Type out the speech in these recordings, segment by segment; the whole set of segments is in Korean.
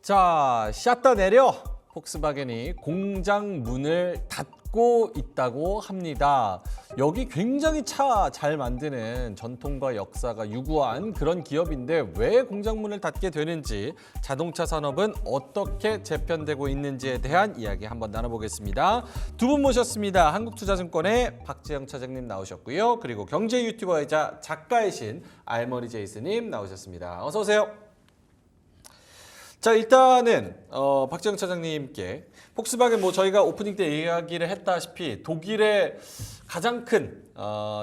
자, 샷다 내려! 폭스바겐이 공장 문을 닫고 있다고 합니다. 여기 굉장히 차 잘 만드는 전통과 역사가 유구한 그런 기업인데 왜 공장 문을 닫게 되는지, 자동차 산업은 어떻게 재편되고 있는지에 대한 이야기 한번 나눠보겠습니다. 두 분 모셨습니다. 한국투자증권의 박지영 차장님 나오셨고요. 그리고 경제 유튜버이자 작가이신 알머리 제이스님 나오셨습니다. 어서 오세요. 자, 일단은 박지영 차장님께 폭스바겐 저희가 오프닝 때 이야기를 했다시피 독일의 가장 큰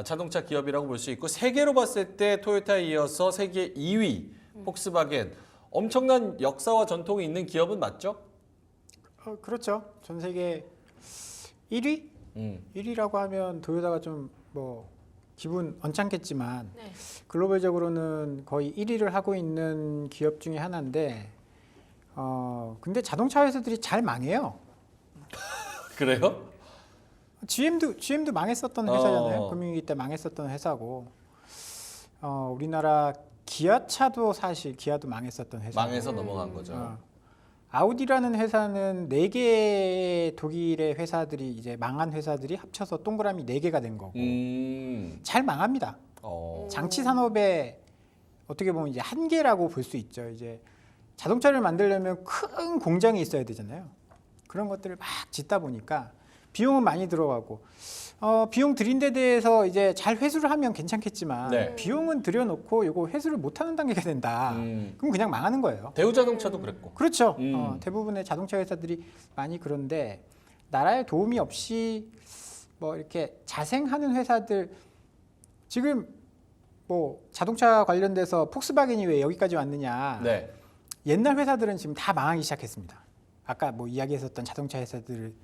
자동차 기업이라고 볼 수 있고, 세계로 봤을 때 토요타에 이어서 세계 2위 폭스바겐, 엄청난 역사와 전통이 있는 기업은 맞죠? 그렇죠. 전 세계 1위? 1위라고 하면 도요타가 좀 기분 언짢겠지만 네. 글로벌적으로는 거의 1위를 하고 있는 기업 중에 하나인데 근데 자동차 회사들이 잘 망해요. 그래요? GM도 망했었던 회사잖아요. 금융위기 때 망했었던 회사고, 우리나라 기아차도 사실 기아도 망했었던 회사. 망해서 넘어간 거죠. 아우디라는 회사는 4개의 독일의 회사들이 이제 망한 회사들이 합쳐서 동그라미 4개가 된 거고 잘 망합니다. 장치 산업의 어떻게 보면 이제 한계라고 볼 수 있죠. 이제 자동차를 만들려면 큰 공장이 있어야 되잖아요. 그런 것들을 막 짓다 보니까 비용은 많이 들어가고, 비용 들인 데 대해서 이제 잘 회수를 하면 괜찮겠지만 네. 비용은 들여놓고 이거 회수를 못하는 단계가 된다. 그럼 그냥 망하는 거예요. 대우자동차도 그랬고. 그렇죠. 대부분의 자동차 회사들이 많이 그런데, 나라의 도움이 없이 이렇게 자생하는 회사들, 지금 자동차 관련돼서 폭스바겐이 왜 여기까지 왔느냐. 네. 옛날 회사들은 지금 다 망하기 시작했습니다. 아까 이야기했었던 자동차 회사들을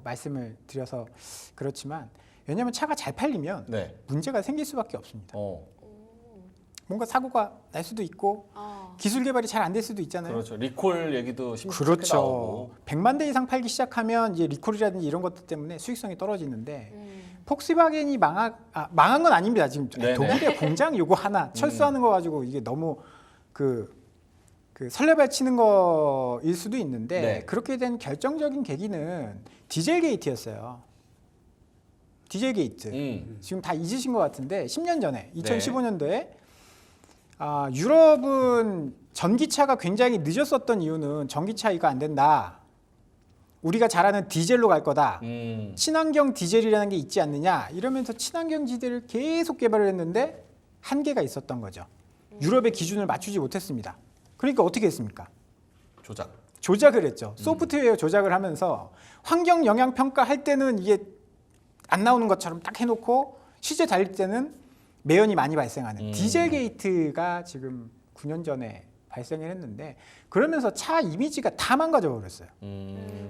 말씀을 드려서 그렇지만, 왜냐하면 차가 잘 팔리면 네. 문제가 생길 수밖에 없습니다. 뭔가 사고가 날 수도 있고 기술 개발이 잘 안 될 수도 있잖아요. 그렇죠. 리콜 얘기도 심각하게 그렇죠. 나오고. 100만 대 이상 팔기 시작하면 이제 리콜이라든지 이런 것들 때문에 수익성이 떨어지는데, 폭스바겐이 망한 건 아닙니다. 지금 네네. 독일의 공장 요거 하나 철수하는 거 가지고 이게 너무 설레발 치는 거일 수도 있는데, 네. 그렇게 된 결정적인 계기는 디젤 게이트였어요. 디젤 게이트. 지금 다 잊으신 것 같은데 10년 전에 2015년도에 유럽은 전기차가 굉장히 늦었었던 이유는 전기차 이거 안 된다. 우리가 잘 아는 디젤로 갈 거다. 친환경 디젤이라는 게 있지 않느냐. 이러면서 친환경 디젤을 계속 개발을 했는데 한계가 있었던 거죠. 유럽의 기준을 맞추지 못했습니다. 그러니까 어떻게 했습니까? 조작을 했죠. 소프트웨어 조작을 하면서 환경 영향 평가할 때는 이게 안 나오는 것처럼 딱 해놓고 실제 달릴 때는 매연이 많이 발생하는 디젤 게이트가 지금 9년 전에 발생을 했는데, 그러면서 차 이미지가 다 망가져 버렸어요.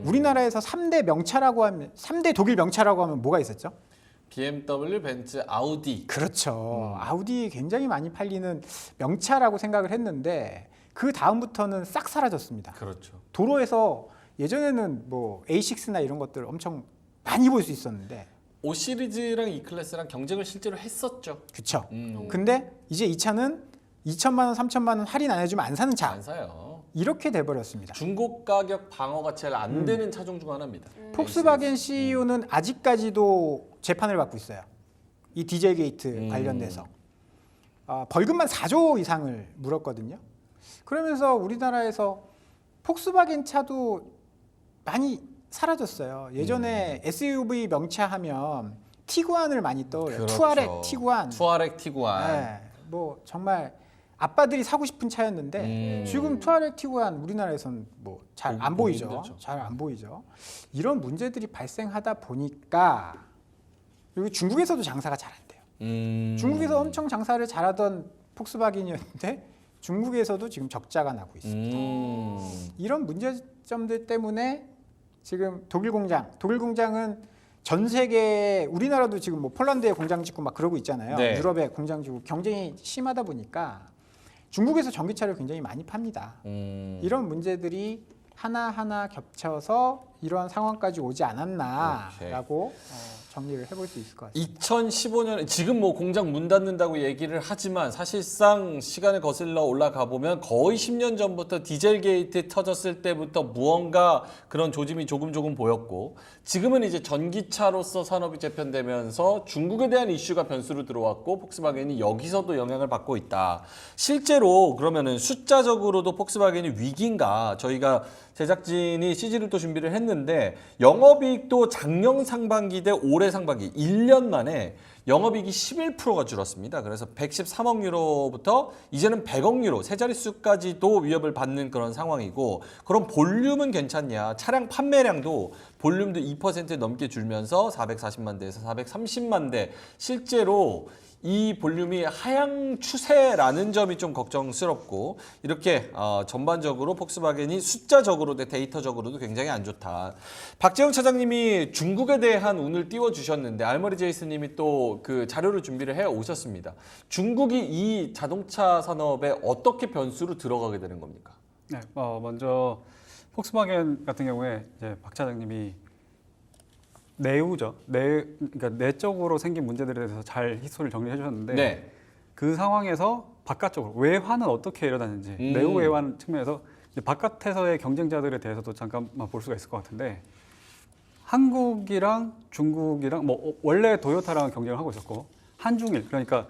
우리나라에서 3대 독일 명차라고 하면 뭐가 있었죠? BMW, 벤츠, 아우디. 그렇죠. 아우디 굉장히 많이 팔리는 명차라고 생각을 했는데, 그 다음부터는 싹 사라졌습니다. 그렇죠. 도로에서 예전에는 A6나 이런 것들 엄청 많이 볼 수 있었는데, 5 시리즈랑 E 클래스랑 경쟁을 실제로 했었죠. 그렇죠. 근데 이제 이 차는 2천만 원, 3천만 원 할인 안 해주면 안 사는 차. 안 사요. 이렇게 돼버렸습니다. 중고 가격 방어가 제일 안 되는 차종 중 하나입니다. 폭스바겐 CEO는 아직까지도 재판을 받고 있어요. 이 디젤 게이트 관련돼서 벌금만 4조 이상을 물었거든요. 그러면서 우리나라에서 폭스바겐 차도 많이 사라졌어요. 예전에 SUV 명차하면 티구안을 많이 떠올려요. 그렇죠. 투아렉 티구안. 투아렉 티구안. 네, 정말 아빠들이 사고 싶은 차였는데 지금 투아렉 티구안 우리나라에서는 잘 안 보이죠. 힘들죠. 잘 안 보이죠. 이런 문제들이 발생하다 보니까, 그리고 중국에서도 장사가 잘 안 돼요. 중국에서 엄청 장사를 잘하던 폭스바겐이었는데 중국에서도 지금 적자가 나고 있습니다. 이런 문제점들 때문에 지금 독일 공장은 전 세계, 우리나라도 지금 폴란드에 공장 짓고 막 그러고 있잖아요. 네. 유럽에 공장 짓고 경쟁이 심하다 보니까 중국에서 전기차를 굉장히 많이 팝니다. 이런 문제들이 하나하나 겹쳐서 이러한 상황까지 오지 오케이. 않았나라고 정리를 해볼 수 있을 것 같습니다. 2015년 지금 뭐 공장 문 닫는다고 얘기를 하지만 사실상 시간을 거슬러 올라가 보면 거의 10년 전부터 디젤 게이트 터졌을 때부터 무언가 그런 조짐이 조금 보였고 지금은 이제 전기차로서 산업이 재편되면서 중국에 대한 이슈가 변수로 들어왔고 폭스바겐이 여기서도 영향을 받고 있다. 실제로 그러면은 숫자적으로도 폭스바겐이 위기인가? 저희가 제작진이 CG를 또 준비를 했는데 영업이익도 작년 상반기 대 올해 상반기 1년 만에 영업이익이 11%가 줄었습니다. 그래서 113억 유로부터 이제는 100억 유로 세 자릿수까지도 위협을 받는 그런 상황이고 그럼 볼륨은 괜찮냐? 차량 판매량도 볼륨도 2% 넘게 줄면서 440만 대에서 430만 대 실제로 이 볼륨이 하향 추세라는 점이 좀 걱정스럽고 이렇게 전반적으로 폭스바겐이 숫자적으로 데이터적으로도 굉장히 안 좋다. 박재영 차장님이 중국에 대한 운을 띄워주셨는데 알머리 제이스님이 또 그 자료를 준비를 해 오셨습니다. 중국이 이 자동차 산업에 어떻게 변수로 들어가게 되는 겁니까? 네, 먼저 폭스바겐 같은 경우에 이제 박 차장님이 그러니까 내적으로 생긴 문제들에 대해서 잘 히스토리를 정리해 주셨는데 네. 그 상황에서 바깥쪽으로 외환은 어떻게 일어나는지 내부 외환 측면에서 이제 바깥에서의 경쟁자들에 대해서도 잠깐만 볼 수가 있을 것 같은데 한국이랑 중국이랑 뭐 원래 도요타랑 경쟁을 하고 있었고 한중일 그러니까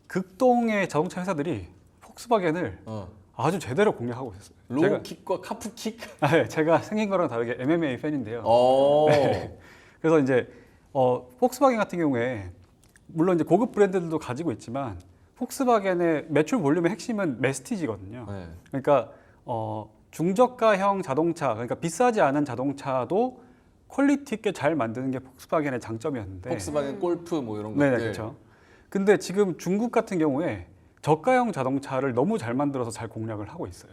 극동의 자동차 회사들이 폭스바겐을 아주 제대로 공략하고 있었어요. 로우킥과 카프킥? 제가 생긴 거랑 다르게 MMA 팬인데요. 네. 그래서 이제 폭스바겐 같은 경우에 물론 이제 고급 브랜드들도 가지고 있지만 폭스바겐의 매출 볼륨의 핵심은 메스티지거든요. 네. 그러니까 중저가형 자동차, 그러니까 비싸지 않은 자동차도 퀄리티 있게 잘 만드는 게 폭스바겐의 장점이었는데. 폭스바겐 골프 뭐 이런 것들. 네, 그렇죠. 근데 지금 중국 같은 경우에 저가형 자동차를 너무 잘 만들어서 잘 공략을 하고 있어요.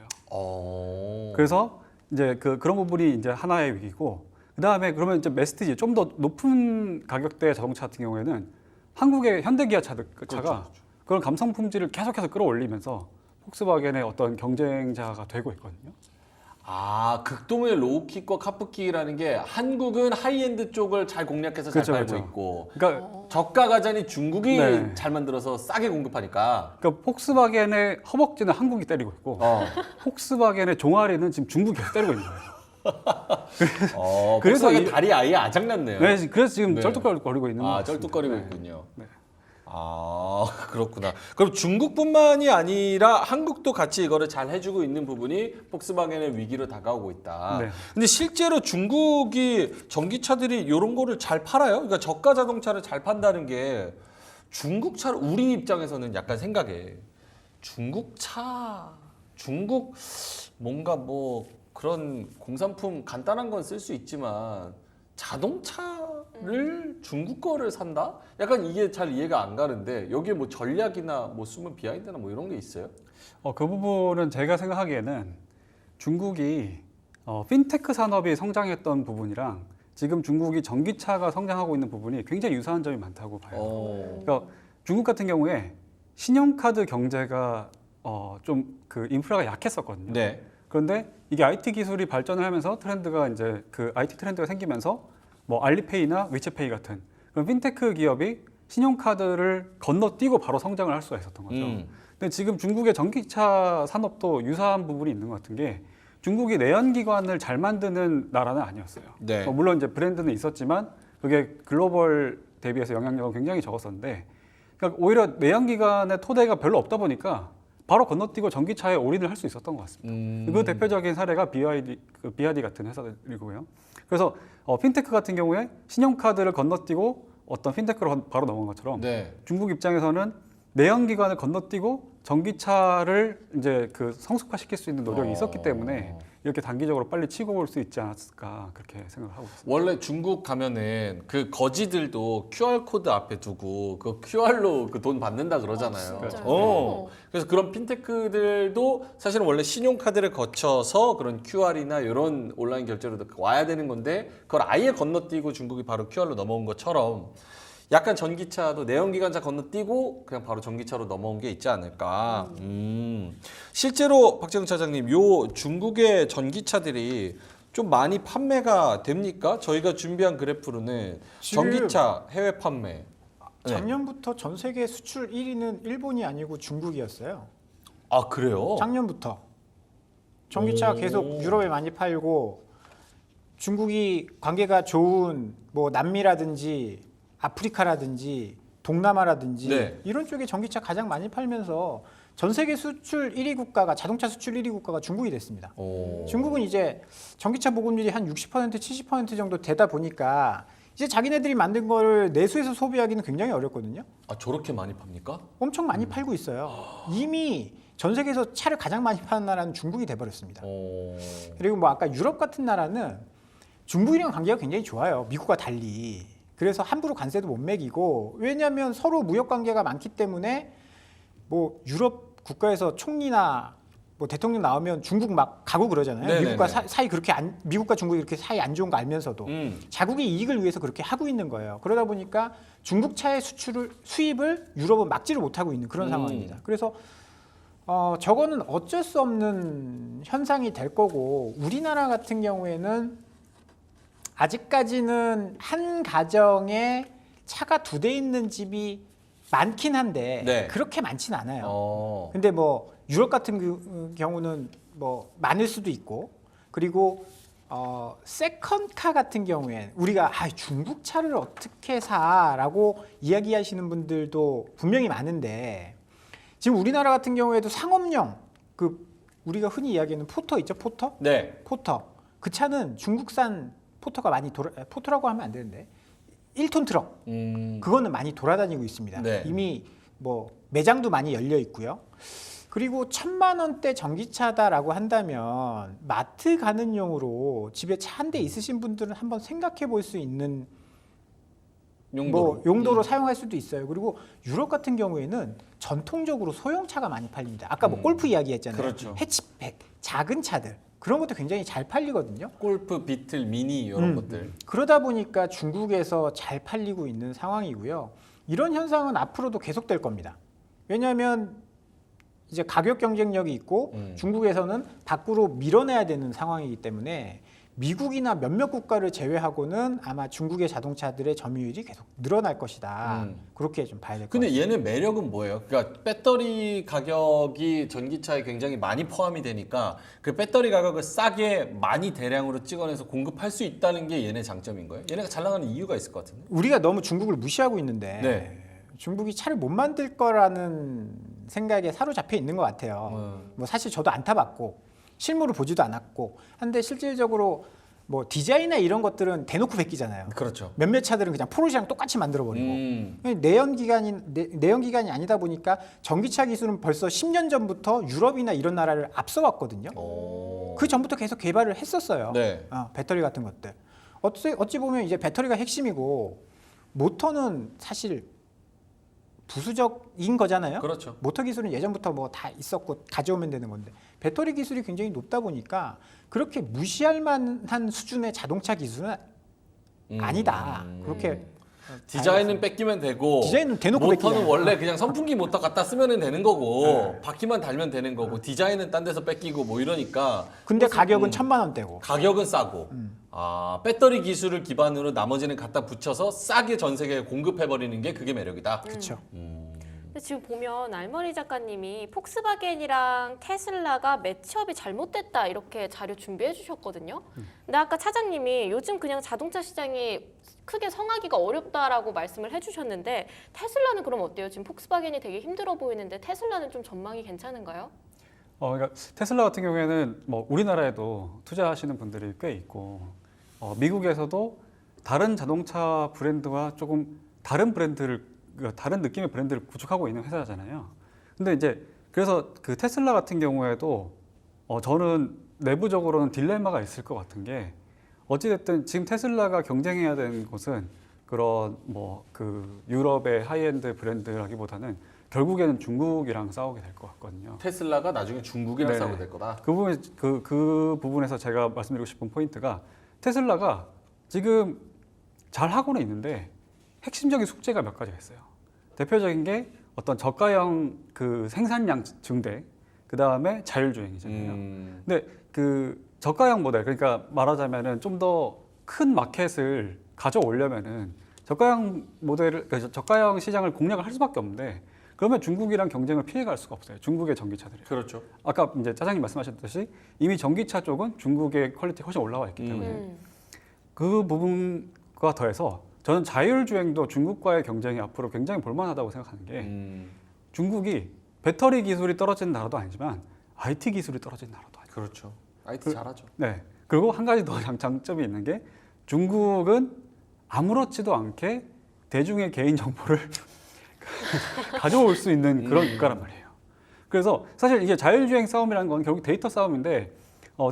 그래서 이제 그런 부분이 이제 하나의 위기고. 그다음에 그러면 이제 메스티지 좀 더 높은 가격대의 자동차 같은 경우에는 한국의 현대기아 차가 그렇죠. 그런 감성 품질을 계속해서 끌어올리면서 폭스바겐의 어떤 경쟁자가 되고 있거든요. 극동의 로우킥과 카프킥이라는 게 한국은 하이엔드 쪽을 잘 공략해서 잘 그렇죠, 팔고 그렇죠. 있고 그러니까 저가 가자니 중국이 네. 잘 만들어서 싸게 공급하니까 폭스바겐의 허벅지는 한국이 때리고 있고 폭스바겐의 종아리는 지금 중국이 계속 때리고 있는 거예요. 그래서 폭스바겐 다리 아예 아작났네요. 네, 그래서 지금 네. 쩔뚝거리고 있는 거예요. 쩔뚝거리고 있군요. 네. 그렇구나. 그럼 중국뿐만이 아니라 한국도 같이 이거를 잘 해주고 있는 부분이 폭스바겐의 위기로 다가오고 있다. 네. 근데 실제로 중국이 전기차들이 이런 거를 잘 팔아요? 그러니까 저가 자동차를 잘 판다는 게 중국 차 우리 입장에서는 약간 생각해. 중국 뭔가 뭐 그런 공산품 간단한 건 쓸 수 있지만 자동차를 중국 거를 산다? 약간 이게 잘 이해가 안 가는데 여기에 뭐 전략이나 뭐 숨은 비하인드나 뭐 이런 게 있어요? 그 부분은 제가 생각하기에는 중국이 핀테크 산업이 성장했던 부분이랑 지금 중국이 전기차가 성장하고 있는 부분이 굉장히 유사한 점이 많다고 봐요. 그러니까 중국 같은 경우에 신용카드 경제가 좀 그 인프라가 약했었거든요. 네. 그런데 이게 IT 기술이 발전을 하면서 트렌드가 이제 그 IT 트렌드가 생기면서 뭐 알리페이나 위챗페이 같은 그런 핀테크 기업이 신용카드를 건너뛰고 바로 성장을 할 수가 있었던 거죠. 근데 지금 중국의 전기차 산업도 유사한 부분이 있는 것 같은 게 중국이 내연기관을 잘 만드는 나라는 아니었어요. 네. 물론 이제 브랜드는 있었지만 그게 글로벌 대비해서 영향력은 굉장히 적었었는데 그러니까 오히려 내연기관의 토대가 별로 없다 보니까 바로 건너뛰고 전기차에 올인을 할 수 있었던 것 같습니다. 그 대표적인 사례가 BYD 같은 회사들이고요. 그래서 핀테크 같은 경우에 신용카드를 건너뛰고 어떤 핀테크로 바로 넘어간 것처럼 네. 중국 입장에서는 내연기관을 건너뛰고 전기차를 이제 그 성숙화시킬 수 있는 노력이 있었기 때문에 이렇게 단기적으로 빨리 치고 올 수 있지 않았을까 그렇게 생각을 하고 있습니다. 원래 중국 가면은 그 거지들도 QR 코드 앞에 두고 그 QR로 그 돈 받는다 그러잖아요. 진짜요? 그래서 그런 핀테크들도 사실은 원래 신용카드를 거쳐서 그런 QR이나 이런 온라인 결제로 와야 되는 건데 그걸 아예 건너뛰고 중국이 바로 QR로 넘어온 것처럼 약간 전기차도 내연기관차 건너뛰고 그냥 바로 전기차로 넘어온 게 있지 않을까. 실제로 박재영 차장님, 요 중국의 전기차들이 좀 많이 판매가 됩니까? 저희가 준비한 그래프로는 지금 전기차 해외 판매. 네. 작년부터 전 세계 수출 1위는 일본이 아니고 중국이었어요. 아 그래요? 작년부터 전기차 오. 계속 유럽에 많이 팔고 중국이 관계가 좋은 뭐 남미라든지 아프리카라든지 동남아라든지 네. 이런 쪽에 전기차 가장 많이 팔면서 전 세계 수출 1위 국가가 자동차 수출 1위 국가가 중국이 됐습니다. 오. 중국은 이제 전기차 보급률이 한 60% 70% 정도 되다 보니까 이제 자기네들이 만든 거를 내수해서 소비하기는 굉장히 어렵거든요. 아 저렇게 많이 팝니까? 엄청 많이 팔고 있어요. 이미 전 세계에서 차를 가장 많이 파는 나라는 중국이 돼버렸습니다. 오. 그리고 뭐 아까 유럽 같은 나라는 중국이랑 관계가 굉장히 좋아요. 미국과 달리. 그래서 함부로 관세도 못 매기고 왜냐하면 서로 무역 관계가 많기 때문에 뭐 유럽 국가에서 총리나 뭐 대통령 나오면 중국 막 가고 그러잖아요. 네네네. 미국과 사이 그렇게 미국과 중국이 그렇게 사이 안 좋은 거 알면서도 자국의 이익을 위해서 그렇게 하고 있는 거예요. 그러다 보니까 중국 차의 수입을 유럽은 막지를 못하고 있는 그런 상황입니다. 그래서 저거는 어쩔 수 없는 현상이 될 거고 우리나라 같은 경우에는 아직까지는 한 가정에 차가 2대 있는 집이 많긴 한데 네. 그렇게 많진 않아요. 어. 근데 뭐 유럽 같은 경우는 뭐 많을 수도 있고 그리고 세컨카 같은 경우엔 우리가 중국 차를 어떻게 사라고 이야기하시는 분들도 분명히 많은데 지금 우리나라 같은 경우에도 상업용 그 우리가 흔히 이야기하는 포터 있죠, 포터? 네. 포터. 그 차는 중국산 포터가 많이 포터라고 하면 안 되는데 1톤 트럭. 그거는 많이 돌아다니고 있습니다. 네. 이미 뭐 매장도 많이 열려 있고요. 그리고 1,000만 원대 전기차다라고 한다면 마트 가는 용으로 집에 차 한 대 있으신 분들은 한번 생각해 볼 수 있는 용도로 사용할 수도 있어요. 그리고 유럽 같은 경우에는 전통적으로 소형차가 많이 팔립니다. 아까 뭐 골프 이야기했잖아요. 그렇죠. 해치백, 작은 차들 그런 것도 굉장히 잘 팔리거든요. 골프, 비틀, 미니 이런 것들. 그러다 보니까 중국에서 잘 팔리고 있는 상황이고요. 이런 현상은 앞으로도 계속될 겁니다. 왜냐하면 이제 가격 경쟁력이 있고 중국에서는 밖으로 밀어내야 되는 상황이기 때문에 미국이나 몇몇 국가를 제외하고는 아마 중국의 자동차들의 점유율이 계속 늘어날 것이다. 그렇게 좀 봐야 될 것 같아요. 근데 얘는 매력은 뭐예요? 그러니까 배터리 가격이 전기차에 굉장히 많이 포함이 되니까 그 배터리 가격을 싸게 많이 대량으로 찍어내서 공급할 수 있다는 게 얘네 장점인 거예요? 얘네가 잘 나가는 이유가 있을 것 같은데. 우리가 너무 중국을 무시하고 있는데 네. 중국이 차를 못 만들 거라는 생각에 사로잡혀 있는 것 같아요. 뭐 사실 저도 안 타봤고 실물을 보지도 않았고 한데 실질적으로 뭐 디자인이나 이런 것들은 대놓고 베끼잖아요. 그렇죠. 몇몇 차들은 그냥 포르쉐랑 똑같이 만들어 버리고 내연기관이 아니다 보니까 전기차 기술은 벌써 10년 전부터 유럽이나 이런 나라를 앞서왔거든요. 그 전부터 계속 개발을 했었어요. 네. 배터리 같은 것들. 어찌 보면 이제 배터리가 핵심이고 모터는 사실 부수적인 거잖아요. 그렇죠. 모터 기술은 예전부터 뭐 다 있었고 가져오면 되는 건데 배터리 기술이 굉장히 높다 보니까 그렇게 무시할 만한 수준의 자동차 기술은 아니다. 그렇게 디자인은 뺏기면 되고 디자인은 대놓고 모터는 뺏기잖아요. 원래 그냥 선풍기 모터 갖다 쓰면 되는 거고 바퀴만 달면 되는 거고 디자인은 딴 데서 뺏기고 뭐 이러니까 근데 가격은 1,000만 원대고. 가격은 싸고 배터리 기술을 기반으로 나머지는 갖다 붙여서 싸게 전 세계에 공급해버리는 게 그게 매력이다. 그렇죠. 근데 지금 보면 알머리 작가님이 폭스바겐이랑 테슬라가 매치업이 잘못됐다 이렇게 자료 준비해 주셨거든요. 근데 아까 차장님이 요즘 그냥 자동차 시장이 크게 성하기가 어렵다라고 말씀을 해주셨는데 테슬라는 그럼 어때요? 지금 폭스바겐이 되게 힘들어 보이는데 테슬라는 좀 전망이 괜찮은가요? 그러니까 테슬라 같은 경우에는 뭐 우리나라에도 투자하시는 분들이 꽤 있고 미국에서도 다른 자동차 브랜드와 조금 다른 느낌의 브랜드를 구축하고 있는 회사잖아요. 근데 이제 그래서 그 테슬라 같은 경우에도 저는 내부적으로는 딜레마가 있을 것 같은 게 어찌됐든 지금 테슬라가 경쟁해야 되는 곳은 그런 뭐 그 유럽의 하이엔드 브랜드라기보다는 결국에는 중국이랑 싸우게 될 것 같거든요. 테슬라가 나중에 중국이랑 네네. 싸우게 될 거다. 그 부분에서 제가 말씀드리고 싶은 포인트가 테슬라가 지금 잘 하고는 있는데 핵심적인 숙제가 몇 가지가 있어요. 대표적인 게 어떤 저가형 그 생산량 증대, 그 다음에 자율주행이잖아요. 근데 그 저가형 모델, 그러니까 말하자면은 좀 더 큰 마켓을 가져오려면은 저가형 모델을, 그러니까 저가형 시장을 공략을 할 수밖에 없는데, 그러면 중국이랑 경쟁을 피해갈 수가 없어요. 중국의 전기차들이. 그렇죠. 아까 이제 차장님 말씀하셨듯이 이미 전기차 쪽은 중국의 퀄리티 훨씬 올라와 있기 때문에 그 부분과 더해서 저는 자율주행도 중국과의 경쟁이 앞으로 굉장히 볼만하다고 생각하는 게 중국이 배터리 기술이 떨어지는 나라도 아니지만 IT 기술이 떨어지는 나라도 아니에요. 그렇죠. IT 잘하죠. 네. 그리고 한 가지 더 장점이 있는 게 중국은 아무렇지도 않게 대중의 개인 정보를 가져올 수 있는 그런 국가란 말이에요. 그래서 사실 이게 자율주행 싸움이라는 건 결국 데이터 싸움인데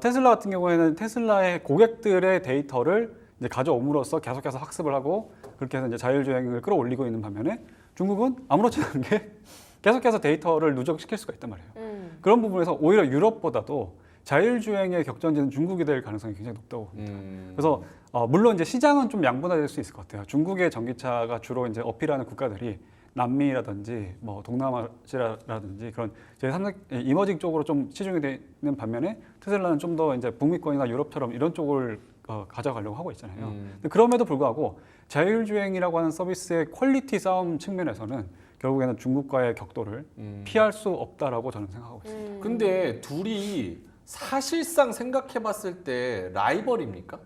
테슬라 같은 경우에는 테슬라의 고객들의 데이터를 이제 가져옴으로써 계속해서 학습을 하고 그렇게 해서 이제 자율주행을 끌어올리고 있는 반면에 중국은 아무렇지도 않게 계속해서 데이터를 누적시킬 수가 있단 말이에요. 그런 부분에서 오히려 유럽보다도 자율주행의 격전지는 중국이 될 가능성이 굉장히 높다고 봅니다. 그래서 물론 이제 시장은 좀 양분화될 수 있을 것 같아요. 중국의 전기차가 주로 이제 어필하는 국가들이 남미라든지 뭐 동남아시아라든지 그런 제3국 이머징 쪽으로 좀 치중이 되는 반면에 테슬라는 좀 더 이제 북미권이나 유럽처럼 이런 쪽을 가져가려고 하고 있잖아요. 근데 그럼에도 불구하고 자율주행이라고 하는 서비스의 퀄리티 싸움 측면에서는 결국에는 중국과의 격돌을 피할 수 없다라고 저는 생각하고 있습니다. 근데 둘이 사실상 생각해봤을 때 라이벌입니까?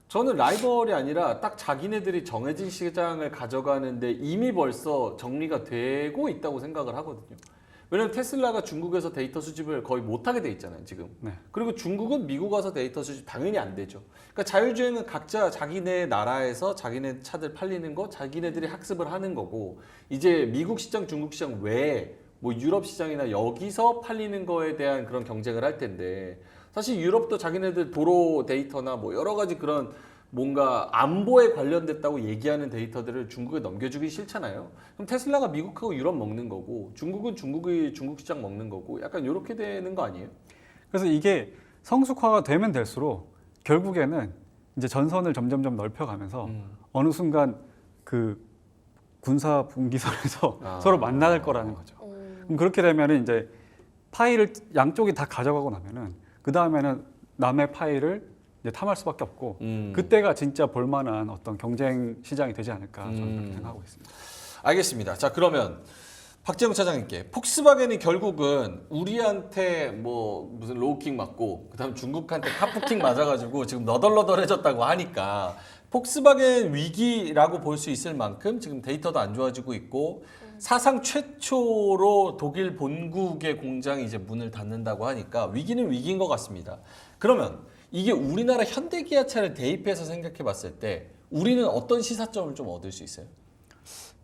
저는 라이벌이 아니라 딱 자기네들이 정해진 시장을 가져가는데 이미 벌써 정리가 되고 있다고 생각을 하거든요. 왜냐면 테슬라가 중국에서 데이터 수집을 거의 못하게 돼 있잖아요, 지금. 네. 그리고 중국은 미국 와서 데이터 수집 당연히 안 되죠. 그러니까 자율주행은 각자 자기네 나라에서 자기네 차들 팔리는 거 자기네들이 학습을 하는 거고, 이제 미국 시장, 중국 시장 외에 뭐 유럽 시장이나 여기서 팔리는 거에 대한 그런 경쟁을 할 텐데, 사실 유럽도 자기네들 도로 데이터나 뭐 여러 가지 그런 뭔가 안보에 관련됐다고 얘기하는 데이터들을 중국에 넘겨주기 싫잖아요. 그럼 테슬라가 미국하고 유럽 먹는 거고, 중국은 중국의 중국 시장 먹는 거고, 약간 이렇게 되는 거 아니에요? 그래서 이게 성숙화가 되면 될수록 결국에는 이제 전선을 점점점 넓혀가면서 어느 순간 그 군사 분기선에서 서로 만날 거라는 거죠. 그럼 그렇게 되면은 이제 파일을 양쪽이 다 가져가고 나면은 그 다음에는 남의 파일을 이제 탐할 수밖에 없고 그때가 진짜 볼만한 어떤 경쟁 시장이 되지 않을까 저는 그렇게 생각하고 있습니다. 알겠습니다. 자, 그러면 박재영 차장님께 폭스바겐이 결국은 우리한테 뭐 무슨 로우킥 맞고 그다음 중국한테 카프킥 맞아가지고 지금 너덜너덜해졌다고 하니까 폭스바겐 위기라고 볼 수 있을 만큼 지금 데이터도 안 좋아지고 있고 사상 최초로 독일 본국의 공장이 이제 문을 닫는다고 하니까 위기는 위기인 것 같습니다. 그러면 이게 우리나라 현대기아차를 대입해서 생각해 봤을 때 우리는 어떤 시사점을 좀 얻을 수 있어요?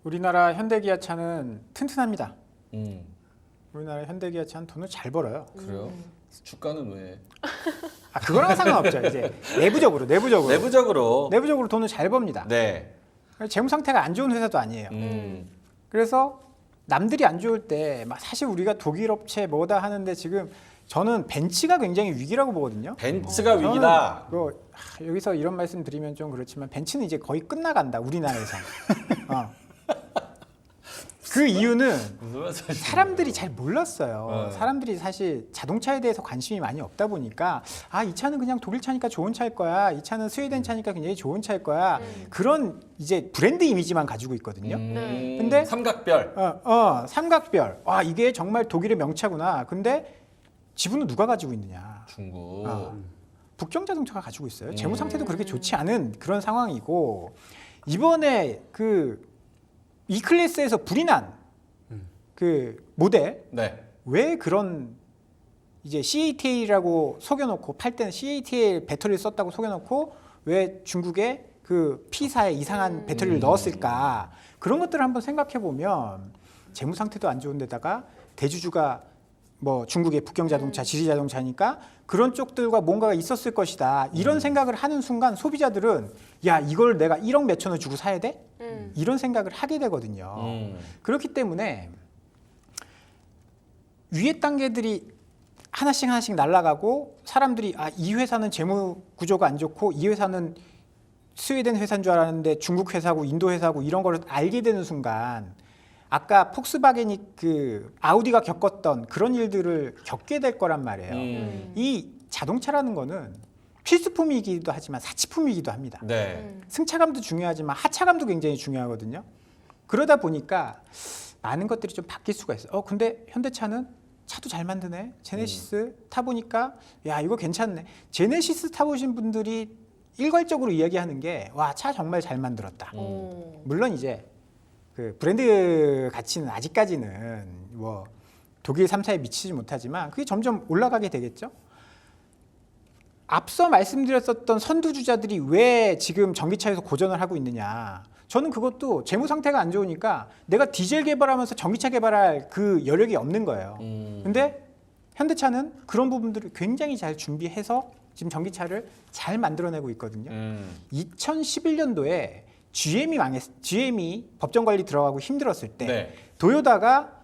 우리나라 현대기아차는 튼튼합니다. 우리나라 현대기아차는 돈을 잘 벌어요. 그래요? 주가는 왜? 아, 그거랑 상관없죠. 이제 내부적으로 돈을 잘 법니다. 네. 재무 상태가 안 좋은 회사도 아니에요. 그래서 남들이 안 좋을 때 막 사실 우리가 독일 업체 뭐다 하는데 지금 저는 벤츠가 굉장히 위기라고 보거든요. 벤츠가 위기다. 여기서 이런 말씀 드리면 좀 그렇지만 벤츠는 이제 거의 끝나간다, 우리나라에서. 그 이유는 사람들이 잘 몰랐어요. 사람들이 사실 자동차에 대해서 관심이 많이 없다 보니까 이 차는 그냥 독일 차니까 좋은 차일 거야. 이 차는 스웨덴 차니까 굉장히 좋은 차일 거야. 그런 이제 브랜드 이미지만 가지고 있거든요. 근데 삼각별. 삼각별. 이게 정말 독일의 명차구나. 근데 지분은 누가 가지고 있느냐? 중국. 북경자동차가 가지고 있어요. 재무 상태도 그렇게 좋지 않은 그런 상황이고, 이번에 그 E클래스에서 불이 난 그 모델, 네. 왜 그런 이제 CATL이라고 속여놓고 팔 때는 CATL 배터리를 썼다고 속여놓고 왜 중국에 그 P사에 이상한 배터리를 넣었을까? 그런 것들을 한번 생각해 보면 재무 상태도 안 좋은 데다가 대주주가 뭐 중국의 북경자동차, 지리자동차니까 그런 쪽들과 뭔가가 있었을 것이다. 이런 생각을 하는 순간 소비자들은 야, 이걸 내가 1억 몇천 원 주고 사야 돼? 이런 생각을 하게 되거든요. 그렇기 때문에 위에 단계들이 하나씩 날아가고 사람들이 이 회사는 재무 구조가 안 좋고 이 회사는 스웨덴 회사인 줄 알았는데 중국 회사고 인도 회사고 이런 걸 알게 되는 순간 아까 폭스바겐이 그 아우디가 겪었던 그런 일들을 겪게 될 거란 말이에요. 이 자동차라는 거는 필수품이기도 하지만 사치품이기도 합니다. 네. 승차감도 중요하지만 하차감도 굉장히 중요하거든요. 그러다 보니까 많은 것들이 좀 바뀔 수가 있어요. 근데 현대차는 차도 잘 만드네. 제네시스 타보니까 야 이거 괜찮네. 제네시스 타보신 분들이 일괄적으로 이야기하는 게 와 차 정말 잘 만들었다. 물론 이제 그 브랜드 가치는 아직까지는 뭐 독일 3사에 미치지 못하지만 그게 점점 올라가게 되겠죠. 앞서 말씀드렸었던 선두주자들이 왜 지금 전기차에서 고전을 하고 있느냐. 저는 그것도 재무 상태가 안 좋으니까 내가 디젤 개발하면서 전기차 개발할 그 여력이 없는 거예요. 근데 현대차는 그런 부분들을 굉장히 잘 준비해서 지금 전기차를 잘 만들어내고 있거든요. 2011년도에 GM이 법정 관리 들어가고 힘들었을 때 네. 도요타가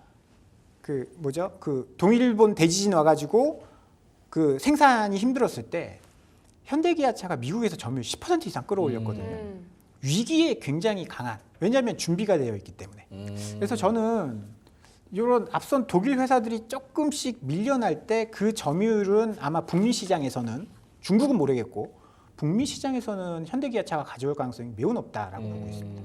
그 동일본 대지진 와가지고 그 생산이 힘들었을 때 현대기아차가 미국에서 점유율 10% 이상 끌어올렸거든요. 위기에 굉장히 강한. 왜냐하면 준비가 되어 있기 때문에. 그래서 저는 이런 앞선 독일 회사들이 조금씩 밀려날 때 그 점유율은 아마 북미 시장에서는 중국은 모르겠고 북미 시장에서는 현대기아차가 가져올 가능성이 매우 높다라고 보고 있습니다.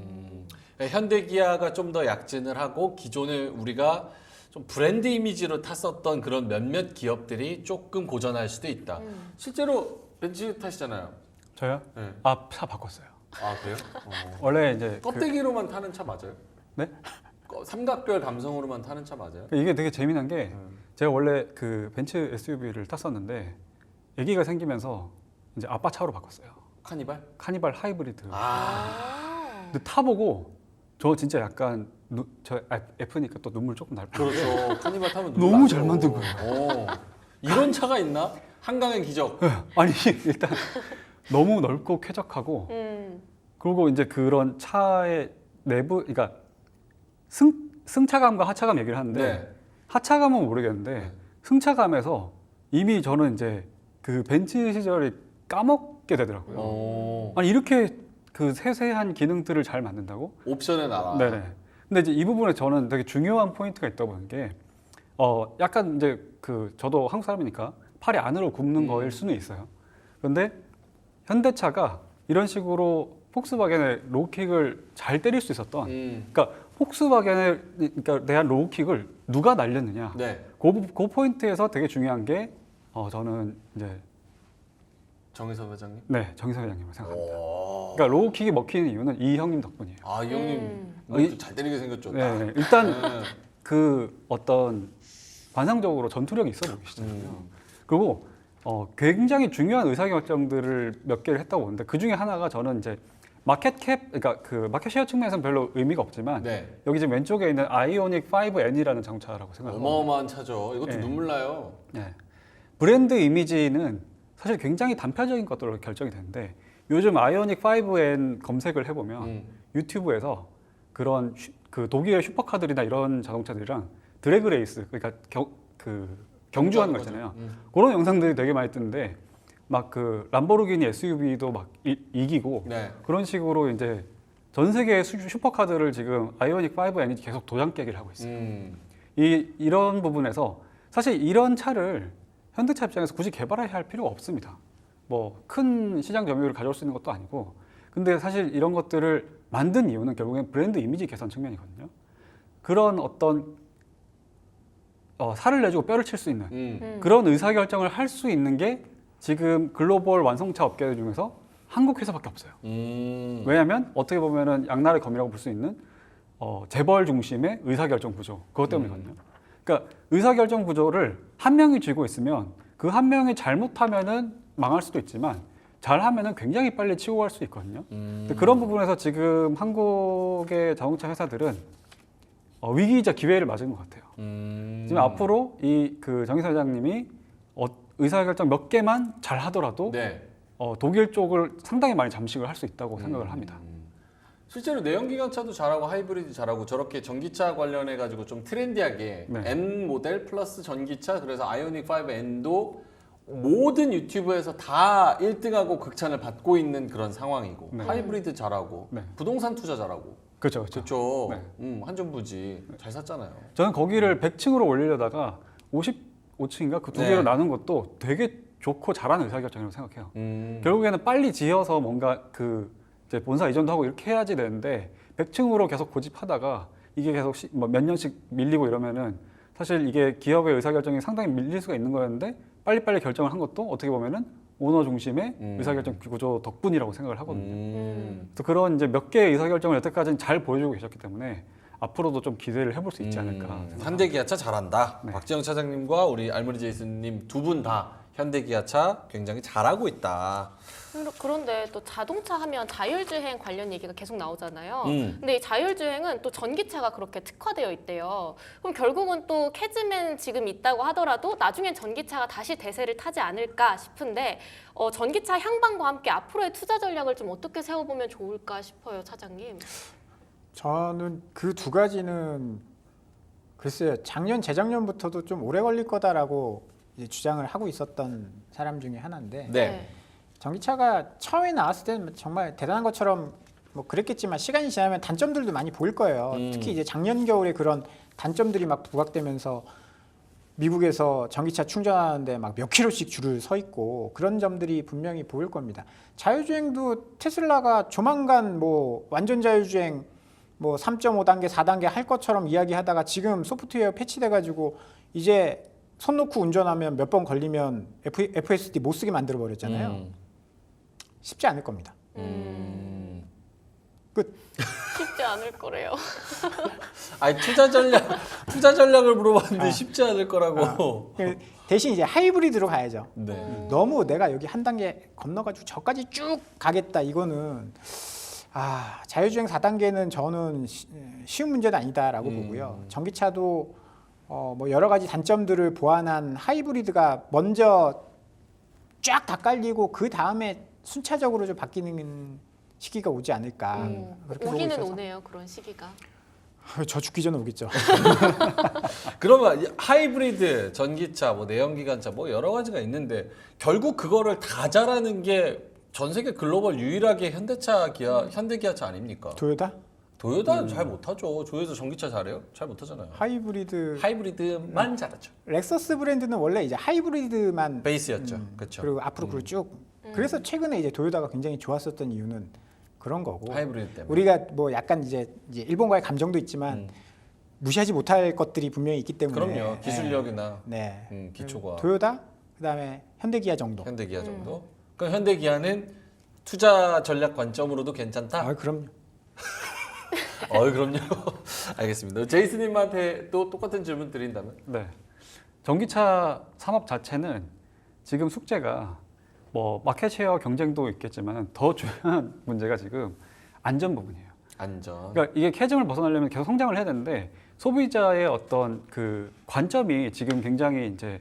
현대기아가 좀 더 약진을 하고 기존에 우리가 좀 브랜드 이미지로 탔었던 그런 몇몇 기업들이 조금 고전할 수도 있다. 실제로 벤츠 타시잖아요. 저요? 네. 차 바꿨어요. 아 그래요? 원래 이제 껍데기로만 타는 차 맞아요? 네? 삼각별 감성으로만 타는 차 맞아요? 이게 되게 재미난 게 제가 원래 그 벤츠 SUV를 탔었는데 아기가 생기면서 이제 아빠 차로 바꿨어요. 카니발? 카니발 하이브리드. 아 근데 타보고 저 진짜 약간 저 F니까 또 눈물 조금 날 뻔. 그렇죠. 카니발 타면 너무 나죠. 잘 만든 거예요. 이런 차가 있나? 한강의 기적. 아니 일단 너무 넓고 쾌적하고 그리고 이제 그런 차의 내부 그러니까 승차감과 하차감 얘기를 하는데 네. 하차감은 모르겠는데 승차감에서 이미 저는 이제 그 벤츠 시절이 까먹게 되더라고요. 아니 이렇게 그 세세한 기능들을 잘 만든다고? 옵션에 나와. 네네. 근데 이제 이 부분에 저는 되게 중요한 포인트가 있다고 보는 게 약간 이제 그 저도 한국 사람이니까 팔이 안으로 굽는 거일 수는 있어요. 그런데 현대차가 이런 식으로 폭스바겐의 로우킥을 잘 때릴 수 있었던 그러니까 폭스바겐에 그러니까 대한 로우킥을 누가 날렸느냐 네. 그 포인트에서 되게 중요한 게 저는 이제 정의섭 회장님. 네 정의석 회장님을 생각합니다. 오. 그러니까 로우킥이 먹히는 이유는 이 형님 덕분이에요. 아, 이 형님 너무 잘 때리게 생겼죠. 네, 일단 네. 그 어떤 관상적으로 전투력이 있어 보이시잖아요. 그리고 굉장히 중요한 의사결정들을 몇 개를 했다고 보는데 그 중에 하나가 저는 이제 마켓 캡, 그러니까 그 마켓 쉐어 측면에서는 별로 의미가 없지만 네. 여기 지금 왼쪽에 있는 아이오닉 5N이라는 자동차라고 생각하고 어마어마한 차죠. 이것도 네. 눈물 나요. 네. 브랜드 이미지는 사실 굉장히 단편적인 것들로 결정이 되는데 요즘 아이오닉 5N 검색을 해보면 유튜브에서 그런 그 독일의 슈퍼카들이나 이런 자동차들이랑 드래그 레이스 그러니까 경주하는 거 있잖아요. 그런 영상들이 되게 많이 뜨는데 막 그 람보르기니 SUV도 막 이기고 네. 그런 식으로 이제 전 세계의 슈퍼카들을 지금 아이오닉 5N이 계속 도장 깨기를 하고 있어요. 이런 부분에서 사실 이런 차를 현대차 입장에서 굳이 개발해야 할 필요가 없습니다. 뭐 큰 시장 점유율을 가져올 수 있는 것도 아니고 근데 사실 이런 것들을 만든 이유는 결국엔 브랜드 이미지 개선 측면이거든요. 그런 어떤 살을 내주고 뼈를 칠 수 있는 그런 의사결정을 할 수 있는 게 지금 글로벌 완성차 업계 중에서 한국 회사밖에 없어요. 왜냐하면 어떻게 보면은 양날의 검이라고 볼 수 있는 재벌 중심의 의사결정 구조 그것 때문이거든요. 그러니까 의사결정 구조를 한 명이 쥐고 있으면 그 한 명이 잘못하면은 망할 수도 있지만 잘하면은 굉장히 빨리 치고 갈 수 있거든요. 근데 그런 부분에서 지금 한국의 자동차 회사들은 위기이자 기회를 맞은 것 같아요. 지금 앞으로 이 그 정의사 회장님이 의사결정 몇 개만 잘 하더라도 네. 독일 쪽을 상당히 많이 잠식을 할 수 있다고 생각을 합니다. 실제로 내연기관차도 잘하고 하이브리드 잘하고 저렇게 전기차 관련해 가지고 좀 트렌디하게 네. N 모델 플러스 전기차 그래서 아이오닉 5N도 모든 유튜브에서 다 1등하고 극찬을 받고 있는 그런 상황이고 네. 하이브리드 잘하고 네. 부동산 투자 잘하고 그렇죠, 그렇죠. 그렇죠. 네. 한전부지 잘 샀잖아요. 저는 거기를 100층으로 올리려다가 55층인가 그 두 네. 개로 나눈 것도 되게 좋고 잘하는 의사결정이라고 생각해요. 결국에는 빨리 지어서 뭔가 그 이제 본사 이전도 하고 이렇게 해야지 되는데 100층으로 계속 고집하다가 이게 계속 몇 년씩 밀리고 이러면은 사실 이게 기업의 의사결정이 상당히 밀릴 수가 있는 거였는데 빨리빨리 결정을 한 것도 어떻게 보면은 오너 중심의 의사결정 구조 덕분이라고 생각을 하거든요. 그래서 그런 이제 몇 개의 의사결정을 여태까지는 잘 보여주고 계셨기 때문에 앞으로도 좀 기대를 해볼 수 있지 않을까. 생각합니다. 현대기아차 잘한다. 네. 박지영 차장님과 우리 알머리 제이슨님 두 분 다 현대기아차 굉장히 잘하고 있다. 그런데 또 자동차 하면 자율주행 관련 얘기가 계속 나오잖아요. 근데 이 자율주행은 또 전기차가 그렇게 특화되어 있대요. 그럼 결국은 또 캐즈맨 지금 있다고 하더라도 나중엔 전기차가 다시 대세를 타지 않을까 싶은데 전기차 향방과 함께 앞으로의 투자 전략을 좀 어떻게 세워보면 좋을까 싶어요, 차장님. 저는 그 두 가지는 글쎄요. 작년, 재작년부터도 좀 오래 걸릴 거다라고 이제 주장을 하고 있었던 사람 중에 하나인데 네. 전기차가 처음에 나왔을 때는 정말 대단한 것처럼 뭐 그랬겠지만 시간이 지나면 단점들도 많이 보일 거예요. 특히 이제 작년 겨울에 그런 단점들이 막 부각되면서 미국에서 전기차 충전하는데 막 몇 킬로씩 줄을 서 있고 그런 점들이 분명히 보일 겁니다. 자율주행도 테슬라가 조만간 뭐 완전 자율주행 뭐 3.5단계, 4단계 할 것처럼 이야기하다가 지금 소프트웨어 패치돼 가지고 이제 손 놓고 운전하면 몇 번 걸리면 FSD 못 쓰게 만들어 버렸잖아요. 쉽지 않을 겁니다. 끝. 쉽지 않을 거래요. 아니 투자 전략을 물어봤는데 쉽지 않을 거라고. 대신 이제 하이브리드로 가야죠. 네. 너무 내가 여기 한 단계 건너가지고 저까지 쭉 가겠다 이거는 자율주행 4단계는 저는 쉬운 문제는 아니다라고 보고요. 전기차도 뭐 여러 가지 단점들을 보완한 하이브리드가 먼저 쫙 다 깔리고 그 다음에 순차적으로 좀 바뀌는 시기가 오지 않을까. 그렇게 보고 오기는 있어서. 오네요, 그런 시기가. 저 죽기 전에 오겠죠. 그러면 하이브리드, 전기차, 뭐 내연기관차 뭐 여러 가지가 있는데 결국 그거를 다 잘하는 게 전 세계 글로벌 유일하게 현대기아차 아닙니까? 도요타 도요타는 잘 못하죠. 도요타 전기차 잘해요? 잘 못하잖아요. 하이브리드만 잘하죠. 렉서스 브랜드는 원래 이제 하이브리드만 베이스였죠. 그렇죠. 그리고 앞으로 그걸 쭉. 그래서 최근에 이제 도요타가 굉장히 좋았었던 이유는 그런 거고. 하이브리드 때문에. 우리가 뭐 약간 이제 일본과의 감정도 있지만 무시하지 못할 것들이 분명히 있기 때문에. 그럼요. 기술력이나 네. 기초가 도요타 그다음에 현대기아 정도. 현대기아 정도. 그럼 현대기아는 투자 전략 관점으로도 괜찮다? 그럼요. 그럼요. 알겠습니다. 제이슨님한테 또 똑같은 질문 드린다면? 네. 전기차 산업 자체는 지금 숙제가 뭐 마켓쉐어 경쟁도 있겠지만 더 중요한 문제가 지금 안전 부분이에요. 안전. 그러니까 이게 캐즘을 벗어나려면 계속 성장을 해야 되는데 소비자의 어떤 그 관점이 지금 굉장히 이제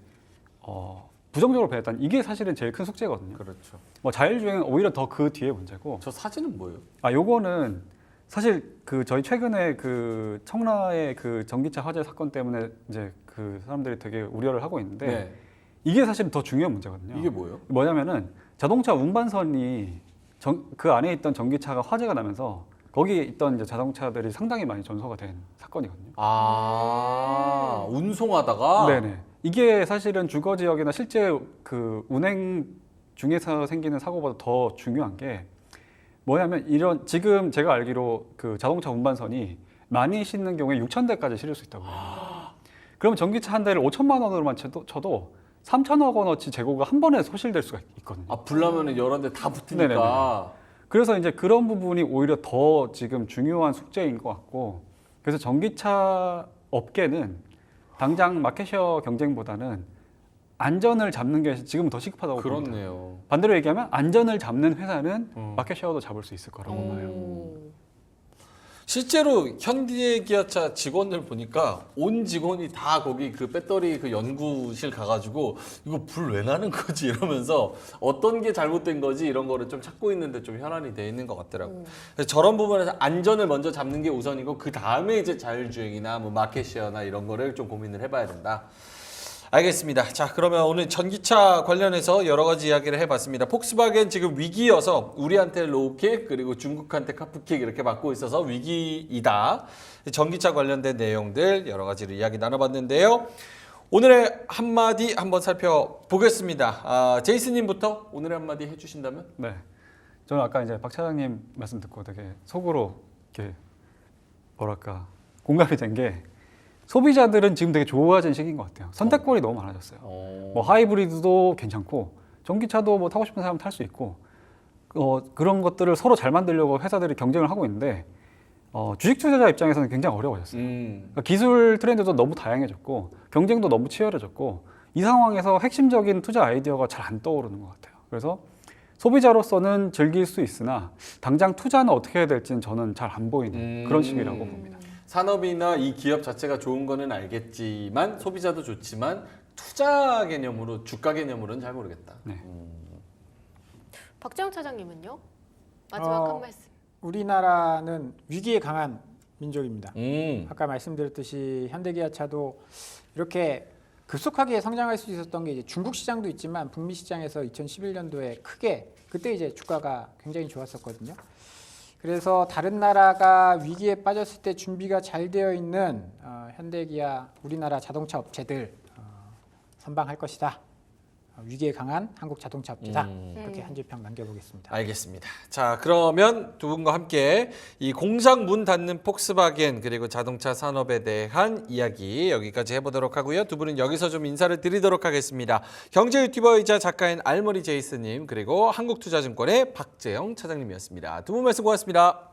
부정적으로 변했다는 이게 사실은 제일 큰 숙제거든요. 그렇죠. 뭐 자율주행은 오히려 더 그 뒤에 문제고. 저 사진은 뭐예요? 요거는 사실 그 저희 최근에 그 청라의 그 전기차 화재 사건 때문에 이제 그 사람들이 되게 우려를 하고 있는데 네. 이게 사실 더 중요한 문제거든요. 이게 뭐예요? 뭐냐면은 자동차 운반선이 그 안에 있던 전기차가 화재가 나면서 거기에 있던 이제 자동차들이 상당히 많이 전소가 된 사건이거든요. 운송하다가? 네네. 이게 사실은 주거 지역이나 실제 그 운행 중에서 생기는 사고보다 더 중요한 게 뭐냐면 이런 지금 제가 알기로 그 자동차 운반선이 많이 싣는 경우에 6,000대까지 실을 수 있다고 해요. 그럼 전기차 한 대를 5천만 원으로만 쳐도 3천억 원어치 재고가 한 번에 소실될 수가 있거든요. 불나면은 여러 대 다 붙으니까. 네네네. 그래서 이제 그런 부분이 오히려 더 지금 중요한 숙제인 것 같고 그래서 전기차 업계는 당장 마켓쉐어 경쟁보다는 안전을 잡는 게 지금은 더 시급하다고 봅니다. 그렇네요. 반대로 얘기하면 안전을 잡는 회사는 마켓쉐어도 잡을 수 있을 거라고 봐요. 실제로 현대기아차 직원들 보니까 온 직원이 다 거기 그 배터리 그 연구실 가가지고 이거 불 왜 나는 거지 이러면서 어떤 게 잘못된 거지 이런 거를 좀 찾고 있는데 좀 현안이 돼 있는 것 같더라고요. 그래서 저런 부분에서 안전을 먼저 잡는 게 우선이고 그 다음에 이제 자율주행이나 뭐 마켓쉐어나 이런 거를 좀 고민을 해봐야 된다. 알겠습니다. 자, 그러면 오늘 전기차 관련해서 여러 가지 이야기를 해봤습니다. 폭스바겐 지금 위기여서 우리한테 로우킥 그리고 중국한테 카프킥 이렇게 맞고 있어서 위기이다. 전기차 관련된 내용들 여러 가지로 이야기 나눠봤는데요. 오늘의 한마디 한번 살펴보겠습니다. 제이슨님부터 오늘의 한마디 해주신다면? 네. 저는 아까 이제 박 차장님 말씀 듣고 되게 속으로 이렇게 뭐랄까 공감이 된 게 소비자들은 지금 되게 좋아진 시기인 것 같아요. 선택권이 너무 많아졌어요. 뭐 하이브리드도 괜찮고 전기차도 뭐 타고 싶은 사람 탈 수 있고 그런 것들을 서로 잘 만들려고 회사들이 경쟁을 하고 있는데 주식 투자자 입장에서는 굉장히 어려워졌어요. 그러니까 기술 트렌드도 너무 다양해졌고 경쟁도 너무 치열해졌고 이 상황에서 핵심적인 투자 아이디어가 잘 안 떠오르는 것 같아요. 그래서 소비자로서는 즐길 수 있으나 당장 투자는 어떻게 해야 될지는 저는 잘 안 보이는 그런 시기라고 봅니다. 산업이나 이 기업 자체가 좋은 거는 알겠지만 소비자도 좋지만 투자 개념으로 주가 개념으로는 잘 모르겠다. 네. 박재영 차장님은요? 마지막 한 말씀. 우리나라는 위기에 강한 민족입니다. 음. 아까 말씀드렸듯이 현대기아차도 이렇게 급속하게 성장할 수 있었던 게 이제 중국 시장도 있지만 북미 시장에서 2011년도에 크게 그때 이제 주가가 굉장히 좋았었거든요. 그래서 다른 나라가 위기에 빠졌을 때 준비가 잘 되어 있는 현대기아 우리나라 자동차 업체들 선방할 것이다. 위기에 강한 한국 자동차 업체다. 이렇게 한 줄 평 남겨보겠습니다. 알겠습니다. 자, 그러면 두 분과 함께 이 공장 문 닫는 폭스바겐 그리고 자동차 산업에 대한 이야기 여기까지 해보도록 하고요. 두 분은 여기서 좀 인사를 드리도록 하겠습니다. 경제 유튜버이자 작가인 알머리 제이슨님 그리고 한국투자증권의 박재영 차장님이었습니다. 두 분 말씀 고맙습니다.